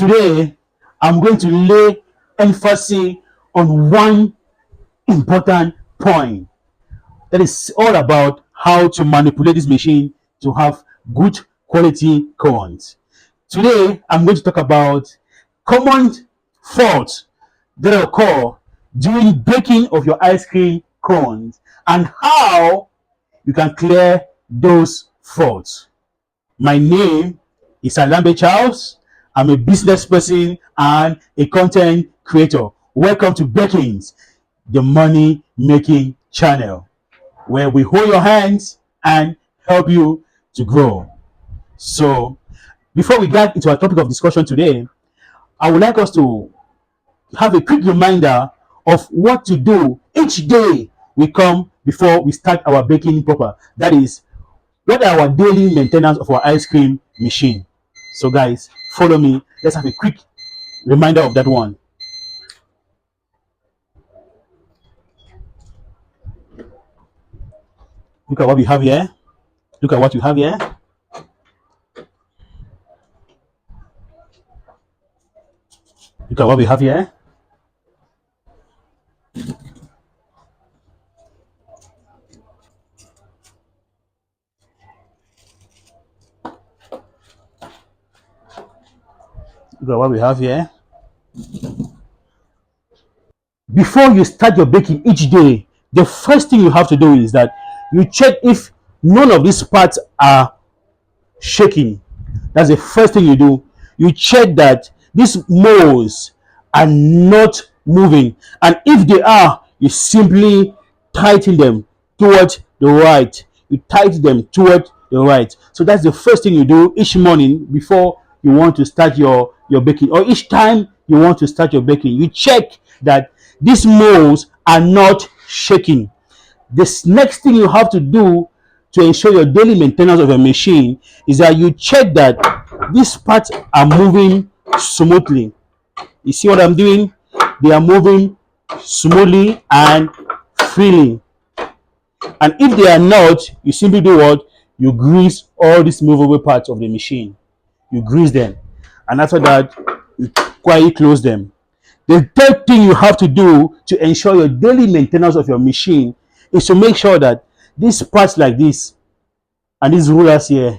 Today, I'm going to lay emphasis on one important point. That is all about how to manipulate this machine to have good quality cones. Today, I'm going to talk about common faults that occur during baking of your ice cream cones and how you can clear those faults. My name is Alambe Charles. I'm a business person and a content creator. Welcome to Bekins, the money making channel, where we hold your hands and help you to grow. So, before we get into our topic of discussion today, I would like us to have a quick reminder of what to do each day we come before we start our baking proper. That is, what are our daily maintenance of our ice cream machine? So guys, follow me. Let's have a quick reminder of that one. Look at what we have here. Look at what you have here. Look at what we have here. Look at what we have here. Before you start your baking each day, the first thing you have to do is that you check if none of these parts are shaking. That's the first thing you do. You check that these molds are not moving, and if they are, you simply tighten them towards the right. You tighten them toward the right. So that's the first thing you do each morning before you want to start your baking, or each time you want to start your baking. You check that these molds are not shaking. This next thing you have to do to ensure your daily maintenance of your machine is that you check that these parts are moving smoothly. You see what I'm doing? They are moving smoothly and freely. And if they are not, you simply do what? You grease all these movable parts of the machine. You grease them. And after that, you quietly close them. The third thing you have to do to ensure your daily maintenance of your machine is to make sure that these parts like this and these rulers here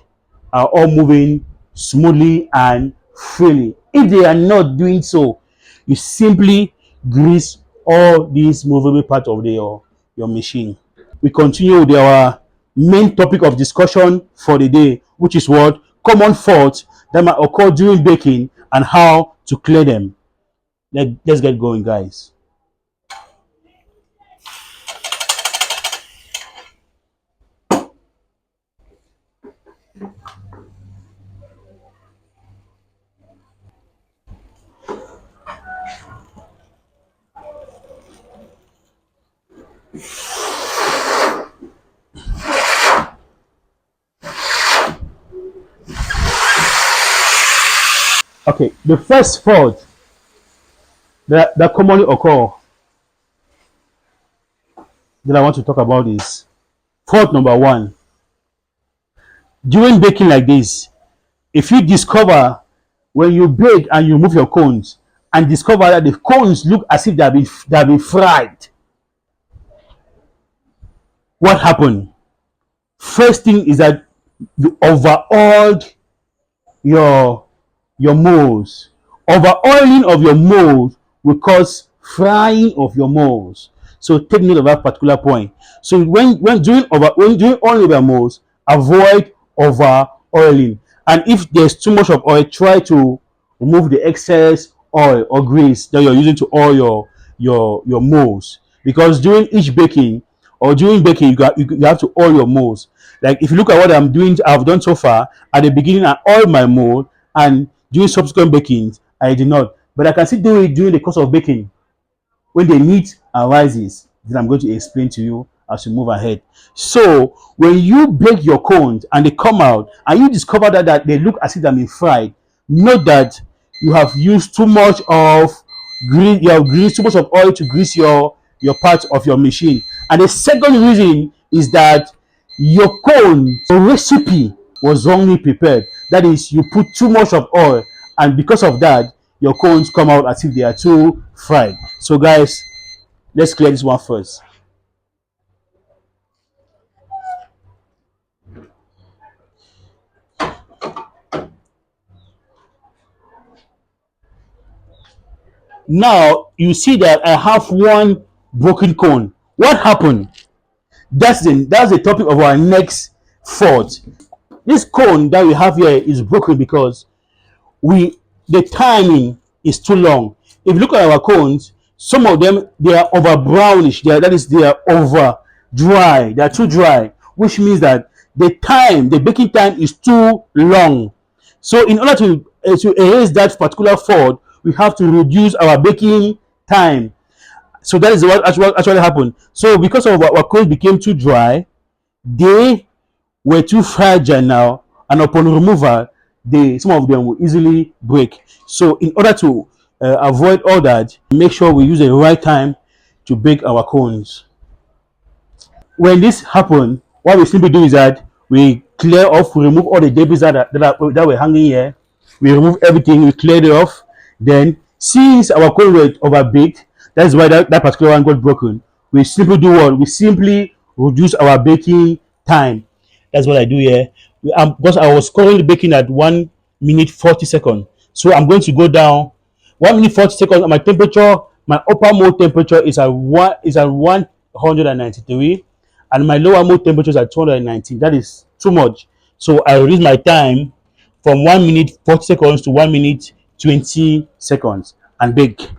are all moving smoothly and freely. If they are not doing so, you simply grease all these movable parts of your machine. We continue with our main topic of discussion for the day, which is what? Common faults that might occur during baking and how to clear them. Let's get going, guys. Okay, the first fault that commonly occur that I want to talk about is fault number one. During baking like this, if you discover when you bake and you move your cones and discover that the cones look as if they have been fried, what happened? First thing is that you overoiled your molds. Overoiling of your molds will cause frying of your molds. So take note of that particular point. So when doing oil of your molds, avoid over oiling. And if there's too much of oil, try to remove the excess oil or grease that you're using to oil your molds. Because during each baking or during baking, you have to oil your molds. Like if you look at what I've done so far. At the beginning, I oiled my mold, and during subsequent bakings, I did not. But I can still do it during the course of baking. When the need arises, then I'm going to explain to you as we move ahead. So when you bake your cones and they come out and you discover that they look as if they've been fried, note that you have used too much of grease, you have greased too much of oil to grease your part of your machine. And the second reason is that your cone recipe was wrongly prepared. That is, you put too much of oil and because of that, your cones come out as if they are too fried. So guys, let's clear this one first. Now you see that I have one broken cone. What happened? That's the topic of our next fault. This cone that we have here is broken because we the timing is too long. If you look at our cones, some of them they are over brownish. That is, they are over dry. They are too dry, which means that the baking time is too long. So in order to erase that particular fault, we have to reduce our baking time. So that is what actually happened. So because of our cones became too dry, they were too fragile now, and upon removal, some of them will easily break. So in order to avoid all that, make sure we use the right time to bake our cones. When this happens, what we simply do is that we clear off, we remove all the debris that were hanging here. We remove everything, we clear it off. Then, since our cones were overbaked, that's why that particular one got broken. We simply do what? We simply reduce our baking time. That's what I do here. Because I was currently baking at 1 minute 40 seconds. So I'm going to go down 1 minute 40 seconds. And my temperature, my upper mode temperature is at 193, and my lower mode temperature is at 219. That is too much. So I reduce my time from 1 minute 40 seconds to 1 minute 20 seconds and bake.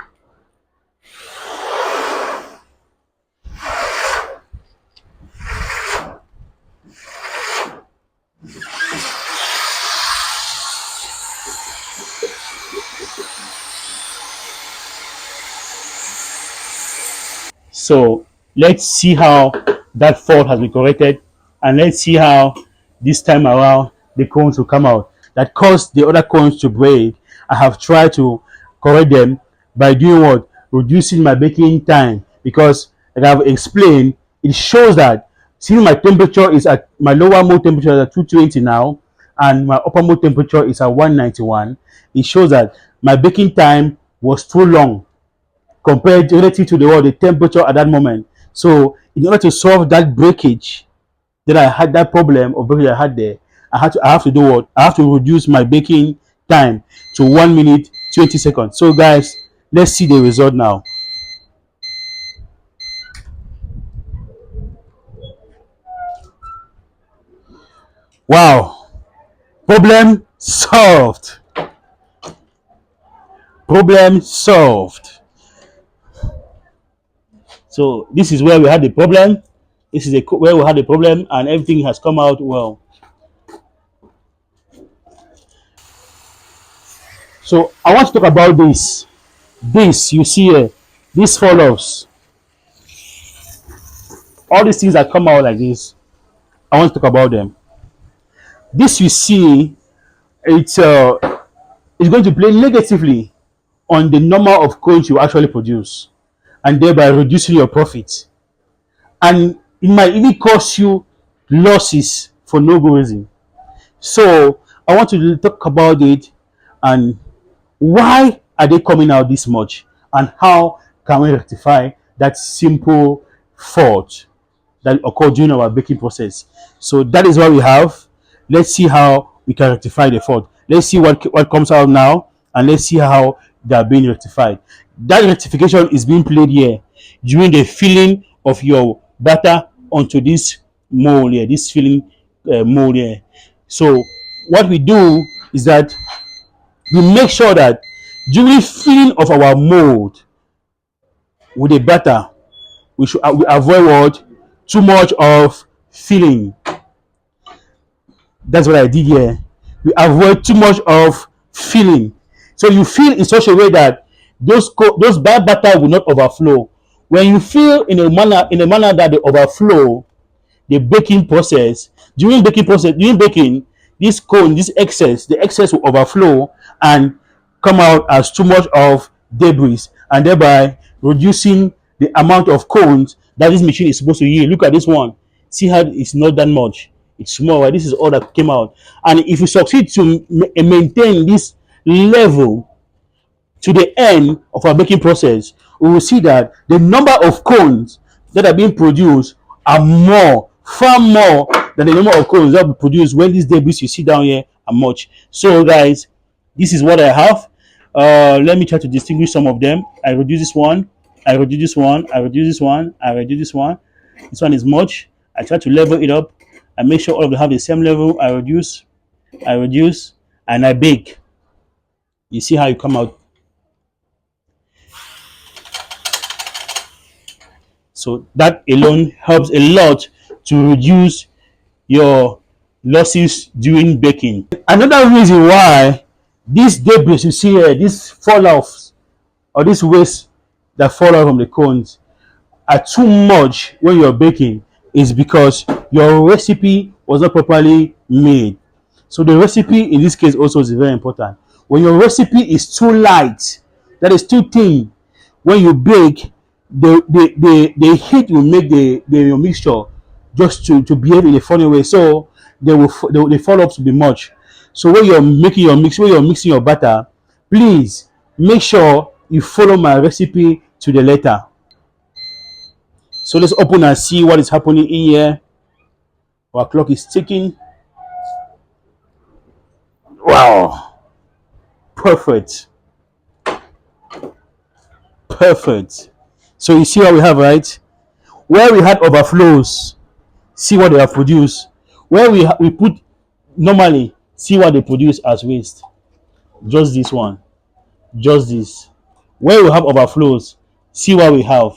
So let's see how that fault has been corrected, and let's see how this time around the cones will come out that caused the other cones to break. I have tried to correct them by doing what? Reducing my baking time, because like I've explained, it shows that since my temperature is at my lower mode temperature is at 220 now, and my upper mode temperature is at 191, it shows that my baking time was too long compared relative to the temperature at that moment. So in order to solve that breakage that I had, that problem of breakage I had there, I have to do what? I have to reduce my baking time to 1 minute 20 seconds. So guys, let's see the result now. Wow, problem solved. Problem solved. So this is where we had the problem. This is where we had the problem, and everything has come out well. So I want to talk about this. This you see here, this follows. All these things that come out like this, I want to talk about them. This you see, it's going to play negatively on the number of coins you actually produce, and thereby reducing your profit. And it might even cost you losses for no good reason. So I want to talk about it, and why are they coming out this much, and how can we rectify that simple fault that occurred during our baking process. So that is what we have. Let's see how we can rectify the fault. Let's see what comes out now, and let's see how they are being rectified. That rectification is being played here during the filling of your batter onto this mold here, this filling mold here. So what we do is that we make sure that during filling of our mold with the batter, we avoid what? Too much of filling. That's what I did here. We avoid too much of filling. So you fill in such a way that those bad batter will not overflow. When you fill in a manner that they overflow the baking process, during baking, this cone, the excess will overflow and come out as too much of debris, and thereby reducing the amount of cones that this machine is supposed to yield. Look at this one. See how it's not that much. It's small, right? This is all that came out. And if you succeed to maintain this level to the end of our baking process, we will see that the number of cones that are being produced are more, far more than the number of cones that will be produced when these debris you see down here are much. So, guys, this is what I have. Let me try to distinguish some of them. I reduce this one, I reduce this one, I reduce this one, I reduce this one. This one is much. I try to level it up. I make sure all of them have the same level. I reduce, and I bake. You see how you come out. So that alone helps a lot to reduce your losses during baking. Another reason why these debris you see here, these fall-offs or this waste that fall out from the cones are too much when you're baking is because your recipe was not properly made. So the recipe in this case also is very important. When your recipe is too light, that is too thin, when you bake, the heat will make the mixture just to behave in a funny way. So the fall-ups will be much. So when you're making your mix, when you're mixing your batter, please make sure you follow my recipe to the letter. So let's open and see what is happening in here. Our clock is ticking. Wow. Perfect. Perfect. So you see what we have, right? Where we had overflows, see what they have produced. Where we put normally, see what they produce as waste. Just this one. Just this. Where we have overflows, see what we have.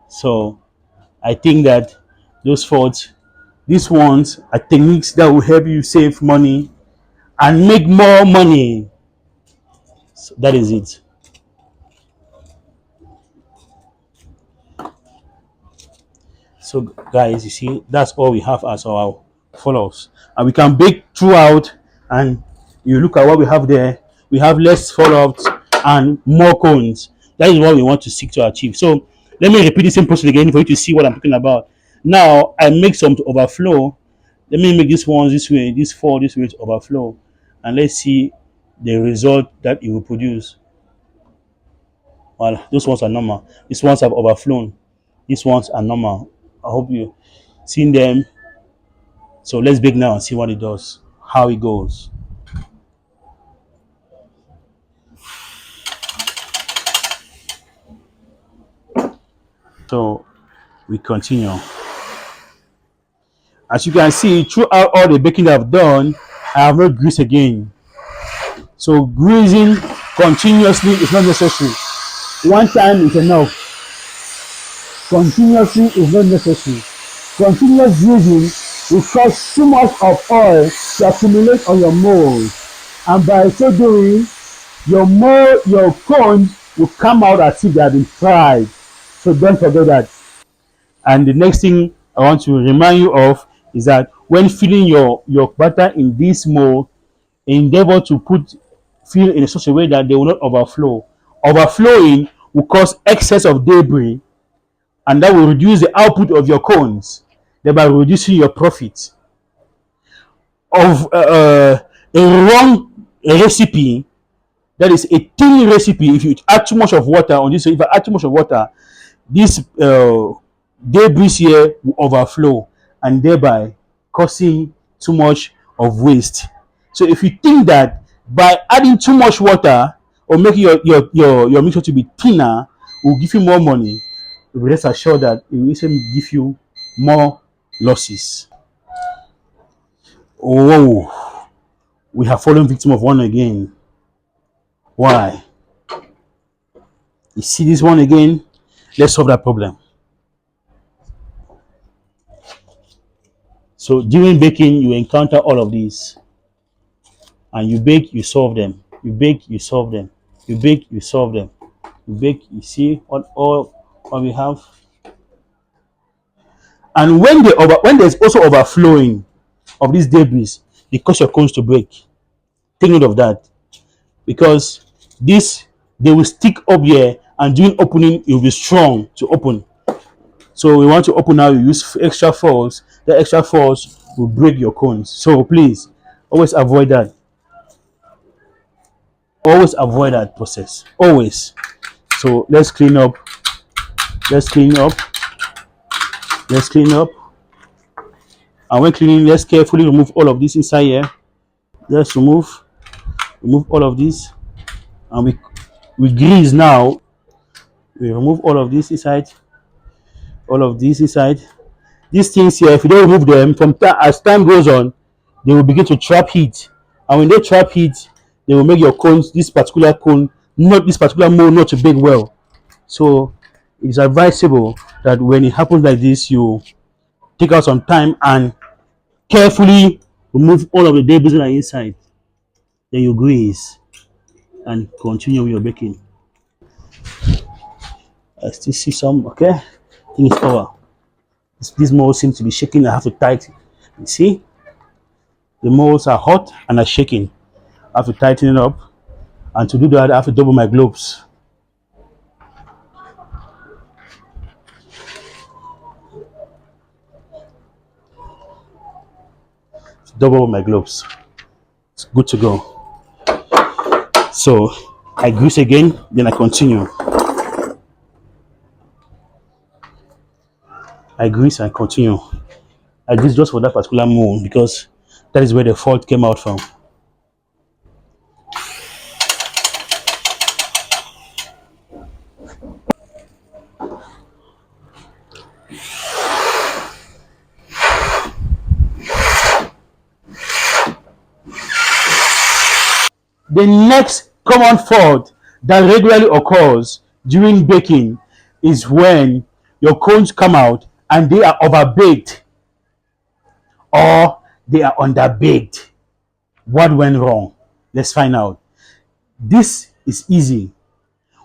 So I think that these ones are techniques that will help you save money and make more money. So that is it. So guys, you see, that's all we have as our fall-offs, and we can bake throughout. And you look at what we have there, we have less fall-offs and more cones. That is what we want to seek to achieve. So let me repeat the same process again for you to see what I'm talking about. Now I make some to overflow. Let me make this one this way, this four this way to overflow, and let's see the result that it will produce. Well, those ones are normal. These ones have overflown. These ones are normal. I hope you seen them. So let's bake now and see what it does, how it goes. So we continue. As you can see, throughout all the baking I've done, I have not greased again. So greasing continuously is not necessary. One time is enough. Continuously is not necessary. Continuous greasing will cause too much of oil to accumulate on your mold, and by so doing, your cones will come out as if they have been fried. So don't forget that. And the next thing I want to remind you of is that when filling your batter in this mold, endeavor to fill in such a way that they will not overflow. Overflowing will cause excess of debris, and that will reduce the output of your cones, thereby reducing your profit. Of a wrong recipe, that is a thin recipe, if you add too much of water on this, if I add too much of water, this debris here will overflow and thereby causing too much of waste. So if you think that by adding too much water or making your mixture to be thinner will give you more money, rest assured that it will even give you more losses. Oh, we have fallen victim of one again. Why? You see this one again? Let's solve that problem. So during baking, you encounter all of these, and you bake, you solve them. You bake, you solve them. You bake, you solve them. You bake, you see what we have. And when there's also overflowing of these debris, they cause your cones to break. Take note of that, because they will stick up here, and during opening it will be strong to open. So we want to open now, you use extra force. The extra force will break your cones. So please Always avoid that. Always avoid that process. Always. So let's clean up. Let's clean up. Let's clean up. And when cleaning, let's carefully remove all of this inside here. Let's remove all of this, and we grease now. We remove all of this inside. All of this inside. These things here, if you don't remove them, as time goes on, they will begin to trap heat. And when they trap heat, they will make your cones, this particular cone, not this particular mold, not to bake well. So it's advisable that when it happens like this, you take out some time and carefully remove all of the debris that are inside. Then you grease and continue with your baking. I still see some, okay? I think it's over. This mold seems to be shaking. I have to tighten. You see? The molds are hot and are shaking. I have to tighten it up. And to do that, I have to double my gloves. Double my gloves. It's good to go. So I grease again, then I continue. I grease and continue. I grease just for that particular mold because that is where the fault came out from. The next common fault that regularly occurs during baking is when your cones come out and they are overbaked or they are underbaked. What went wrong? Let's find out. This is easy.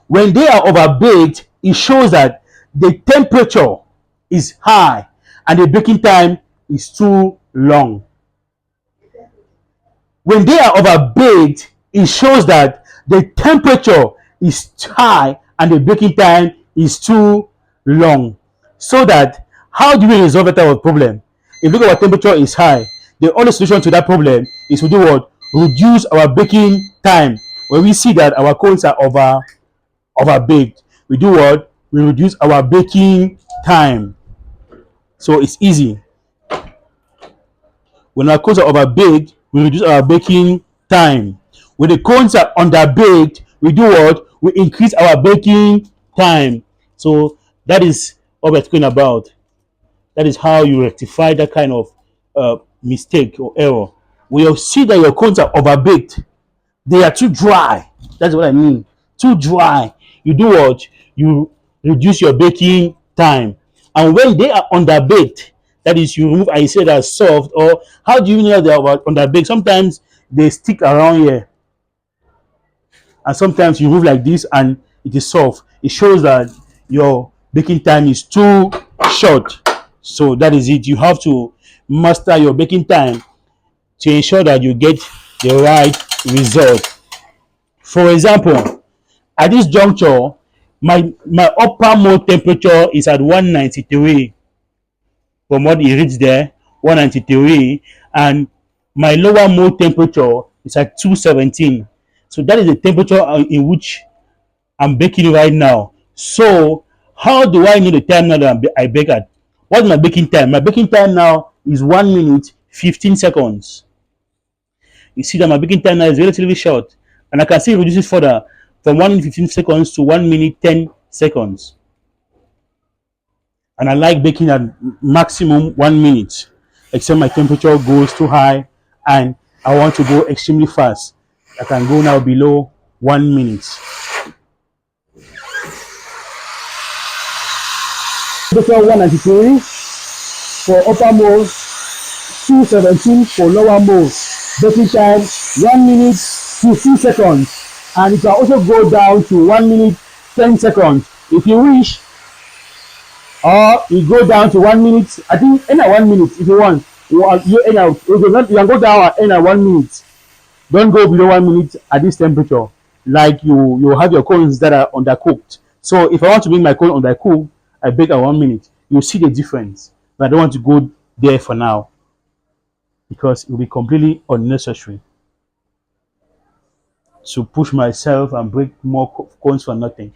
When they are overbaked, it shows that the temperature is high and the baking time is too long. When they are overbaked, it shows that the temperature is high and the baking time is too long. So that, how do we resolve that type of problem? If look at our temperature is high, the only solution to that problem is to do what? Reduce our baking time. When we see that our cones are overbaked, we do what? We reduce our baking time. So it's easy. When our cones are overbaked, we reduce our baking time. When the cones are underbaked, we do what? We increase our baking time. So that is what we're talking about. That is how you rectify that kind of mistake or error. When you see that your cones are overbaked, they are too dry. That's what I mean. Too dry. You do what? You reduce your baking time. And when they are underbaked, that is, you remove and you say they're soft, or how do you know they are underbaked? Sometimes they stick around here. And sometimes you move like this and it is soft. It shows that your baking time is too short. So that is it. You have to master your baking time to ensure that you get the right result. For example, at this juncture, my upper mold temperature is at 193. From what it reads there, 193, and my lower mold temperature is at 217. So that is the temperature in which I'm baking right now. So how do I know the time now that I bake at? What's my baking time? My baking time now is 1 minute 15 seconds. You see that my baking time now is relatively short, and I can still reduce it further from 1 minute 15 seconds to 1 minute 10 seconds. And I like baking at maximum 1 minute, except my temperature goes too high and I want to go extremely fast. I can go now below 1 minute. Temperature 193 for upper mold, 217 for lower mold. Baking time 1 minute 15 seconds, and it can also go down to 1 minute 10 seconds if you wish, or you go down to 1 minute. I think end at 1 minute if you want. You can go down and end at 1 minute. Don't go below 1 minute at this temperature. Like you have your cones that are undercooked. So if I want to make my cone undercooked, I bake at 1 minute. You'll see the difference. But I don't want to go there for now. because it will be completely unnecessary to push myself and break more cones for nothing.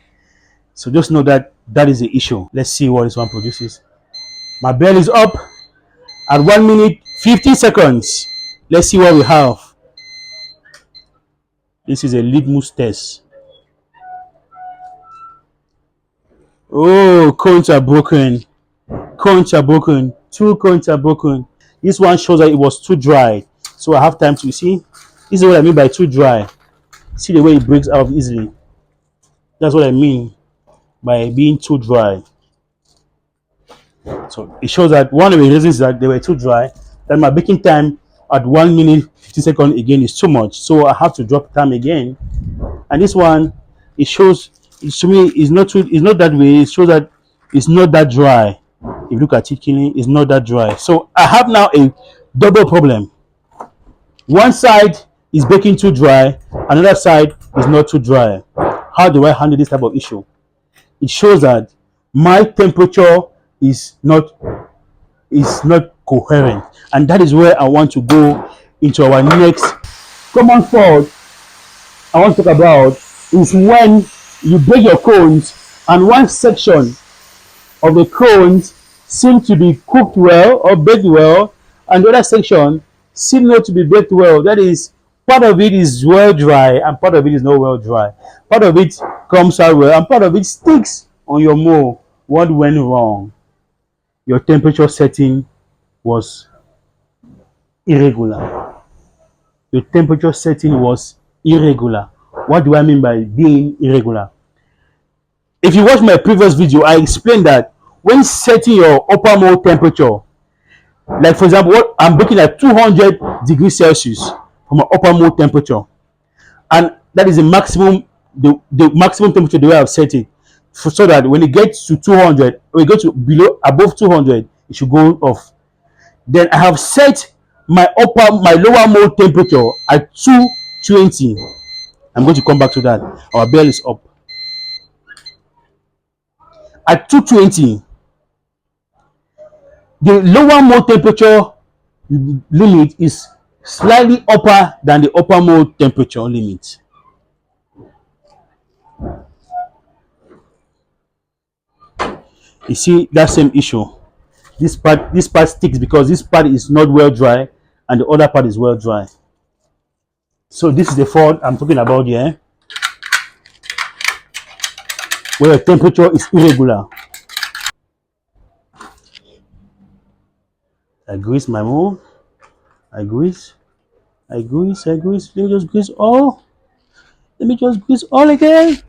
So just know that that is the issue. Let's see what this one produces. My bell is up at 1 minute 15 seconds. Let's see what we have. This is a litmus test. Oh, cones are broken. Cones are broken. Two cones are broken. This one shows that it was too dry. So I have time to see. This is what I mean by too dry. See the way it breaks out easily. That's what I mean by being too dry. So it shows that one of the reasons is that they were too dry. That my baking time at 1 minute 50 seconds again is too much. So I have to drop time again. And this one, it shows, to me, it's not that way. It shows that it's not that dry. If you look at it cleanly, it's not that dry. So I have now a double problem. One side is baking too dry, another side is not too dry. How do I handle this type of issue? It shows that my temperature is not coherent, and that is where I want to go into our next common fault I want to talk about is when you bake your cones and one section of the cones seem to be cooked well or baked well, and the other section seem not to be baked well. That is, part of it is well dry and part of it is not well dry. Part of it comes out well and part of it sticks on your mold. What went wrong? Your temperature setting was irregular. Your temperature setting was irregular. What do I mean by being irregular? If you watch my previous video, I explained that when setting your upper mold temperature, like for example, what I'm baking at 200 degrees Celsius for my upper mold temperature, and that is the maximum, the maximum temperature the way I've set it, so that when it gets to 200, when it goes to above 200, it should go off. Then I have set my lower mold temperature at 220. I'm going to come back to that. Our bell is up. At 220, the lower mold temperature limit is slightly upper than the upper mold temperature limit. You see that same issue. This part sticks because this part is not well dry and the other part is well dry. So this is the fault I'm talking about here, where the temperature is irregular. I grease my mold. I grease. Let me just grease all. Let me just grease all again.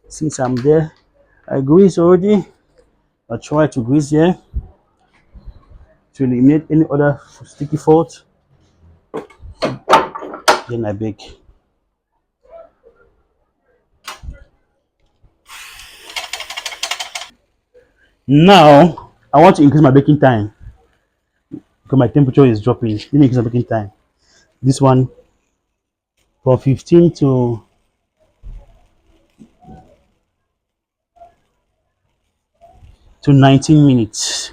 Since I'm there, I grease already. I try to grease here to eliminate any other sticky fault. Then I bake. Now I want to increase my baking time because my temperature is dropping. Let me increase my baking time. This one from 15 to 19 minutes.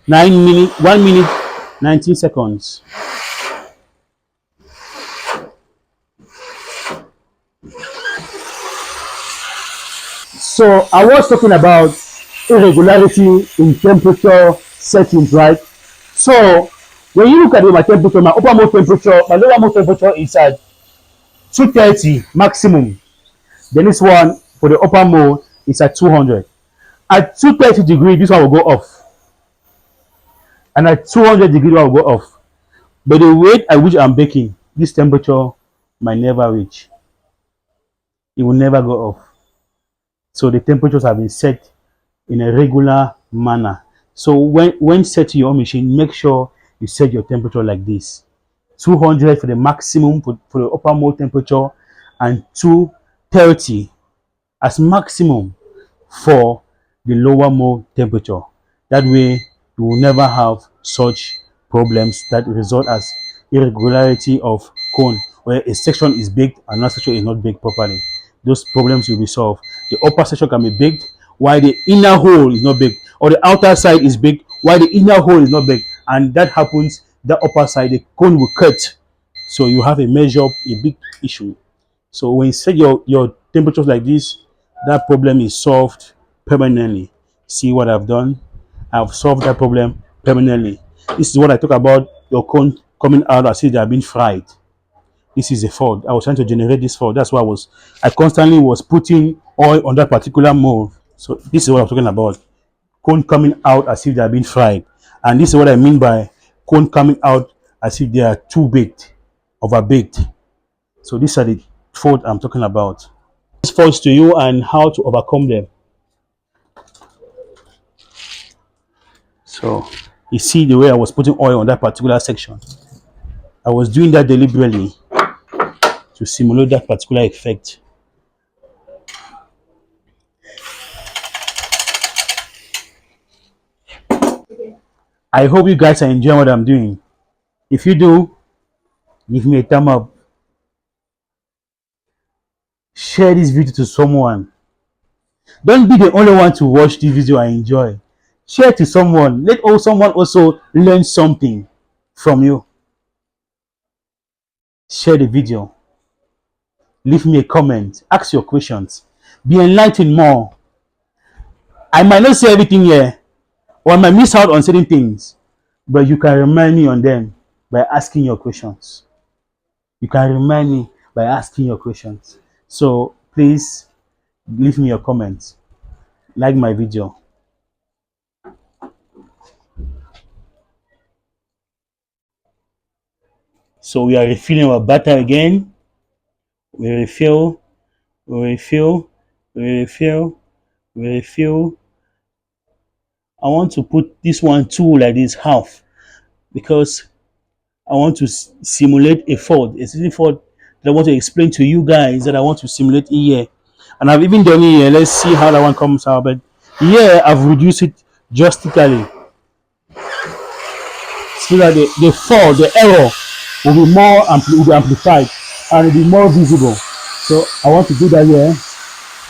1 minute 19 seconds. So I was talking about irregularity in temperature settings, right? So when you look at my temperature, my upper mold temperature, my lower mold temperature is at 230 maximum. Then this one for the upper mold is at 200. At 230 degrees, this one will go off. And at 200 degrees, one will go off. But the rate at which I'm baking, this temperature might never reach. It will never go off. So the temperatures have been set in a regular manner. So when setting your machine, make sure you set your temperature like this: 200 for the maximum for the upper mold temperature, and 230 as maximum for the lower mold temperature. That way you will never have such problems that result as irregularity of cone, where a section is baked and another section is not baked properly. Those problems will be solved. The upper section can be baked while the inner hole is not baked, or the outer side is baked while the inner hole is not baked, and that happens that upper side, the cone will cut. So you have a big issue. So when you set your temperatures like this, that problem is solved permanently. See what I've done? I've solved that problem permanently. This is what I talk about, your cone coming out as if they are being fried. This is a fault. I was trying to generate this fault. That's why I constantly was putting oil on that particular mold. So this is what I'm talking about. Cone coming out as if they are being fried. And this is what I mean by cone coming out as if they are too baked, overbaked. So these are the fault I'm talking about. These faults to you and how to overcome them. So you see the way I was putting oil on that particular section. I was doing that deliberately to simulate that particular effect. I hope you guys are enjoying what I'm doing. If you do, give me a thumb up. Share this video to someone. Don't be the only one to watch this video and enjoy. Share to someone. Let someone also learn something from you. Share the video. Leave me a comment. Ask your questions. Be enlightened more. I might not say everything here, or I might miss out on certain things, but you can remind me on them by asking your questions. You can remind me by asking your questions. So please leave me your comments. Like my video. So we are refilling our batter again. We refill, we refill, we refill, we refill. I want to put this one too like this half because I want to simulate a fault, a certain fault that I want to explain to you guys that I want to simulate here. And I've even done it here. Let's see how that one comes out. But here I've reduced it drastically so that the fault, the error will be amplified and will be more visible. So I want to do that here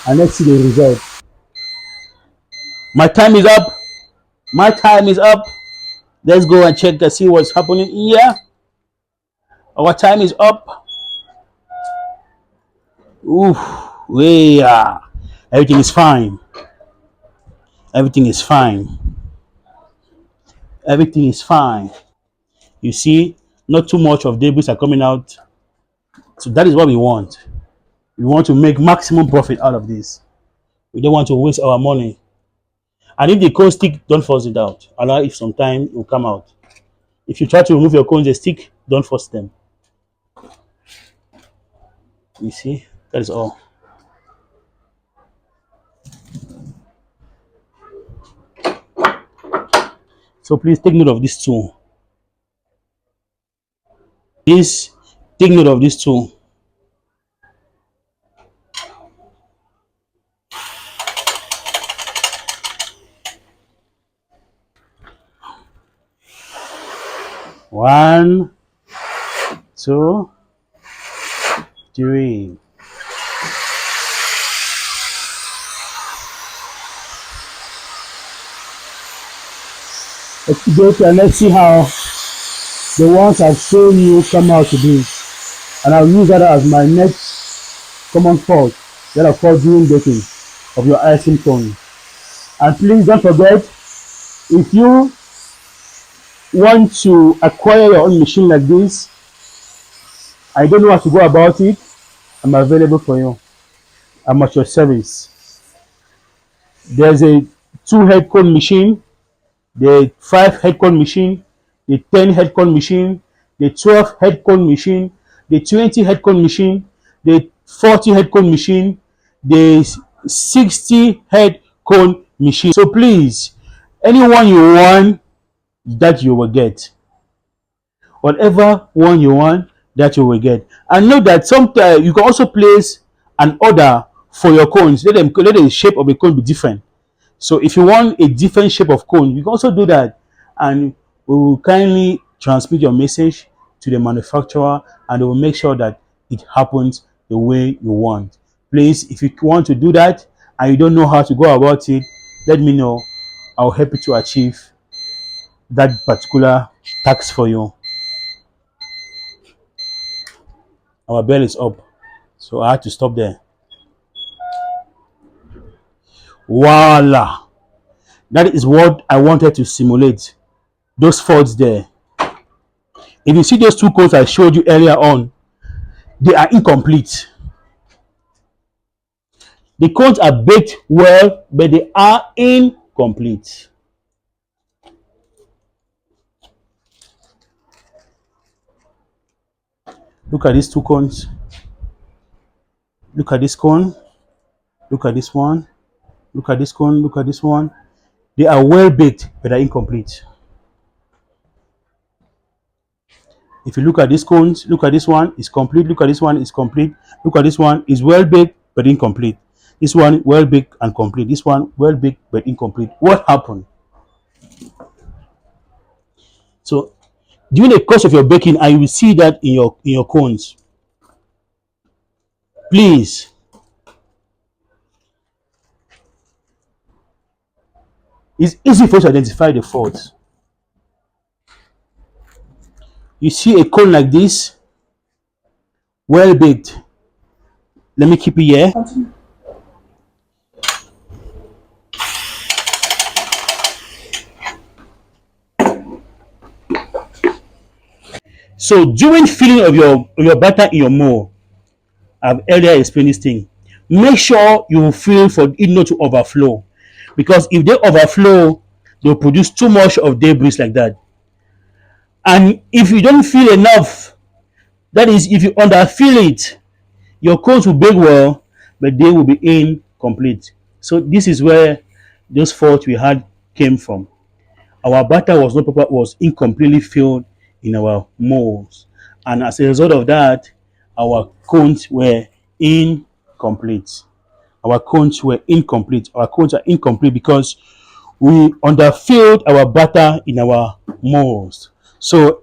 and let's see the result. My time is up. My time is up. Let's go and check to see what's happening here. Our time is up. Oof, we are. Everything is fine. Everything is fine. Everything is fine. You see, not too much of debris are coming out. So that is what we want. We want to make maximum profit out of this. We don't want to waste our money. And if the cone stick, don't force it out. Allow it some time, it will come out. If you try to remove your cones, they stick, don't force them. You see, that is all. So please take note of this too. Please take note of this too. One, two, three. Let's go and let's see how the ones I've shown you come out to be. And I'll use that as my next common fault that I've called during baking of your icing cone. And please don't forget, if you want to acquire your own machine like this, I don't know how to go about it, I'm available for you. I'm at your service. There's a 2-head cone machine, the 5-head cone machine, the 10-head cone machine, the 12-head cone machine, the 20-head cone machine, the 40-head cone machine, the 60-head cone machine. So please, anyone you want, that you will get. Whatever one you want, that you will get. And know that sometimes you can also place an order for your cones. Let the shape of the cone be different. So if you want a different shape of cone, you can also do that, and we will kindly transmit your message to the manufacturer, and they will make sure that it happens the way you want. Please, if you want to do that and you don't know how to go about it, let me know. I'll help you to achieve that particular task for you. Our bell is up, so I had to stop there. Voila! That is what I wanted to simulate. Those faults there. If you see those two codes I showed you earlier on, they are incomplete. The codes are baked well, but they are incomplete. Look at these two cones. Look at this cone. Look at this one. Look at this cone. Look at this one. They are well baked, but are incomplete. If you look at these cones, look at this one, it's complete. Look at this one, it's complete. Look at this one, is well baked but incomplete. This one well baked and complete. This one well baked but incomplete. What happened? So during the course of your baking, I will see that in your cones. Please, it's easy for us to identify the faults. You see a cone like this, well baked. Let me keep it here. So during filling of your batter in your mold, I've earlier explained this thing. Make sure you fill for it not to overflow, because if they overflow, they'll produce too much of debris like that. And if you don't fill enough, that is, if you underfill it, your cones will bake well, but they will be incomplete. So this is where those faults we had came from. Our batter was not proper, was incompletely filled in our molds, and as a result of that, our cones were incomplete. Our cones were incomplete. Our cones are incomplete because we underfilled our batter in our molds. So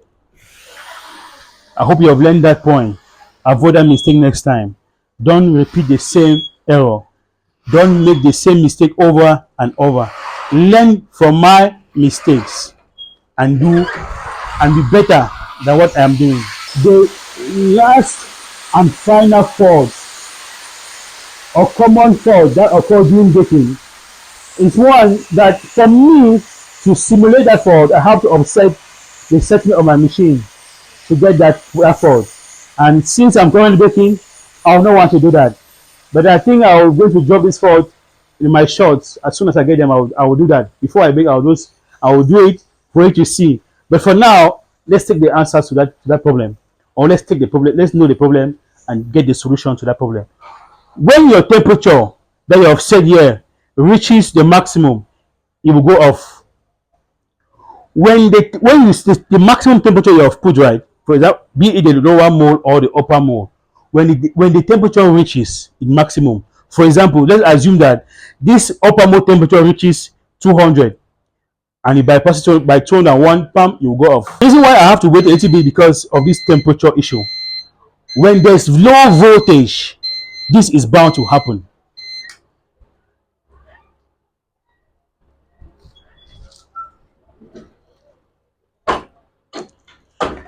I hope you have learned that point. Avoid that mistake next time. Don't repeat the same error. Don't make the same mistake over and over. Learn from my mistakes and do and be better than what I am doing. The last and final fault or common fault that occurs during baking is one that for me to simulate that fault, I have to offset the setting of my machine to get that fault. And since I'm currently baking, I will not want to do that. But I think I will going to drop this fault in my shots. As soon as I get them, I will do that. Before I bake, I will do it for you to see. But for now, let's take the answers to that problem. Or let's take the problem, let's know the problem and get the solution to that problem. When your temperature that you have set here reaches the maximum, it will go off. When the maximum temperature you have put, right, for example, be it the lower mole or the upper mole, when the temperature reaches its maximum, for example, let's assume that this upper mole temperature reaches 200 and it bypasses it by 201, pam, you will go off. The reason why I have to wait a little bit because of this temperature issue. When there's low voltage, this is bound to happen.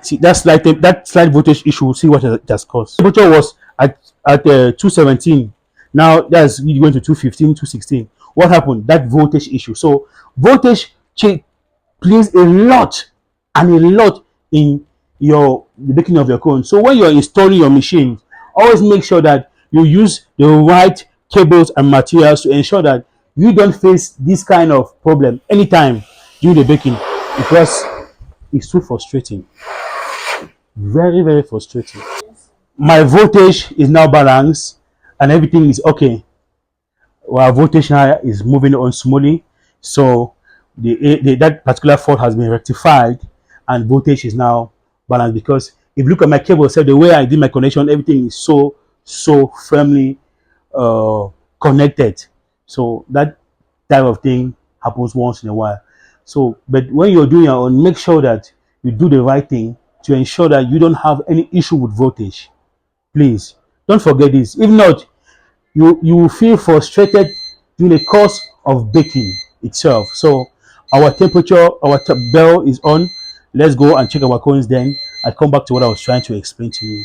See, that slight voltage issue, see what it has caused. Temperature was at 217. Now that's going to 215, 216. What happened? That voltage issue. So voltage plays a lot in the baking of your cone. So when you're installing your machine, always make sure that you use the right cables and materials to ensure that you don't face this kind of problem anytime during the baking, because it's too frustrating. Very, very frustrating. My voltage is now balanced and everything is okay. Our voltage now is moving on smoothly. So that particular fault has been rectified and voltage is now balanced, because if you look at my cable, so the way I did my connection, everything is so firmly connected. So that type of thing happens once in a while. So, but when you're doing your own, make sure that you do the right thing to ensure that you don't have any issue with voltage. Please don't forget this. If not, you will feel frustrated during the course of baking itself. So our temperature, our bell is on. Let's go and check our cones, then I come back to what I was trying to explain to you.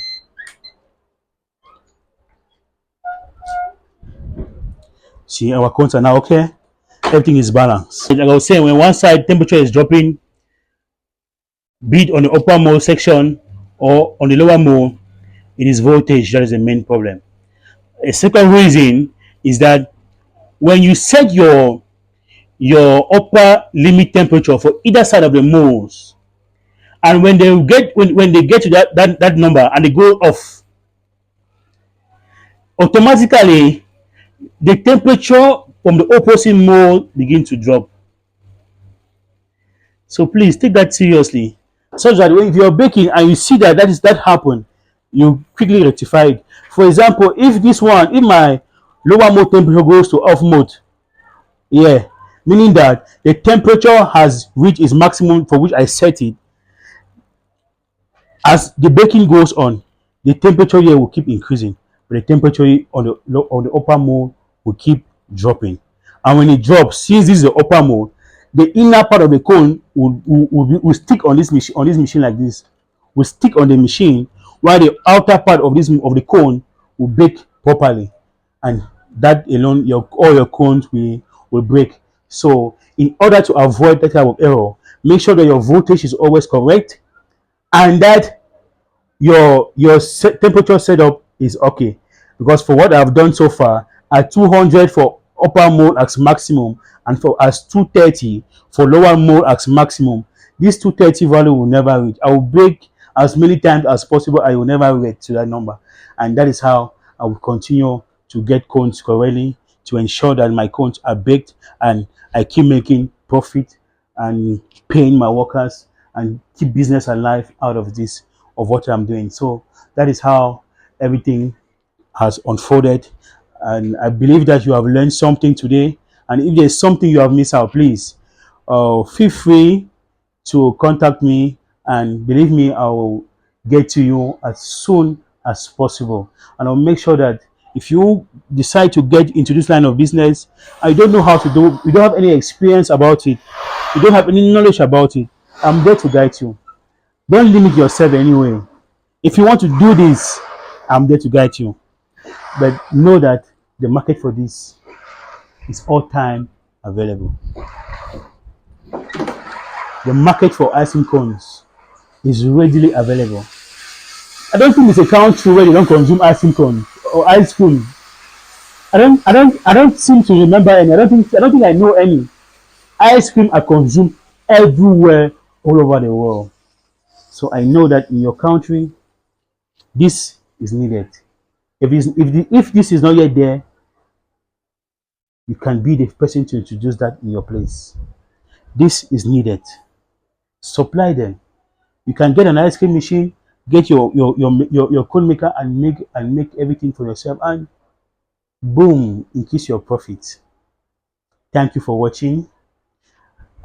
See, our cones are now okay. Everything is balanced. Like I was saying, when one side temperature is dropping, be it on the upper mode section or on the lower mode, it is voltage that is the main problem. A second reason is that when you set your upper limit temperature for either side of the modes, and when they get to that number and they go off, automatically the temperature from the opposite mode begin to drop. So please take that seriously, such that if you're baking and you see that happen, you quickly rectify it. For example, if my lower mode temperature goes to off mode, yeah, meaning that the temperature has reached its maximum for which I set it. As the baking goes on, the temperature here will keep increasing, but the temperature on the upper mode will keep dropping. And when it drops, since this is the upper mode, the inner part of the cone will stick on this machine like this. Will stick on the machine, while the outer part of the cone will bake properly, and that alone, all your cones will break. So, in order to avoid that type of error, make sure that your voltage is always correct and that temperature setup is okay. Because for what I've done so far, at 200 for upper mode as maximum and for as 230 for lower mode as maximum, this 230 value will never reach. I will break as many times as possible. I will never reach to that number, and that is how I will continue to get cones correctly to ensure that my cones are baked and I keep making profit and paying my workers and keep business alive out of this of what I'm doing. So that is how everything has unfolded, and I believe that you have learned something today. And if there's something you have missed out, please feel free to contact me, and believe me, I will get to you as soon as possible. And I'll make sure that if you decide to get into this line of business, I don't know how to do, you don't have any experience about it, you don't have any knowledge about it, I'm there to guide you. Don't limit yourself anyway. If you want to do this, I'm there to guide you. But know that the market for this is all time available. The market for icing cones is readily available. I don't think it's a country where they don't consume icing cone or ice cream. I don't seem to remember any. I don't think I know any. Ice cream are consumed everywhere all over the world. So I know that in your country, this is needed. If this is not yet there, you can be the person to introduce that in your place. This is needed. Supply them. You can get an ice cream machine, get your cone maker, and make everything for yourself, and boom, increase your profit. Thank you for watching.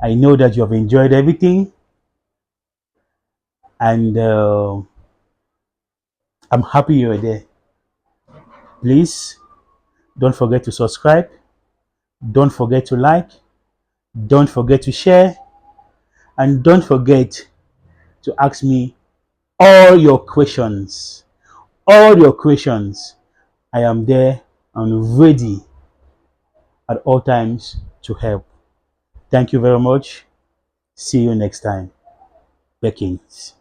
I know that you have enjoyed everything, and I'm happy you are there. Please don't forget to subscribe, don't forget to like, don't forget to share, and don't forget to ask me all your questions. All your questions. I am there and ready at all times to help. Thank you very much. See you next time. Bekins.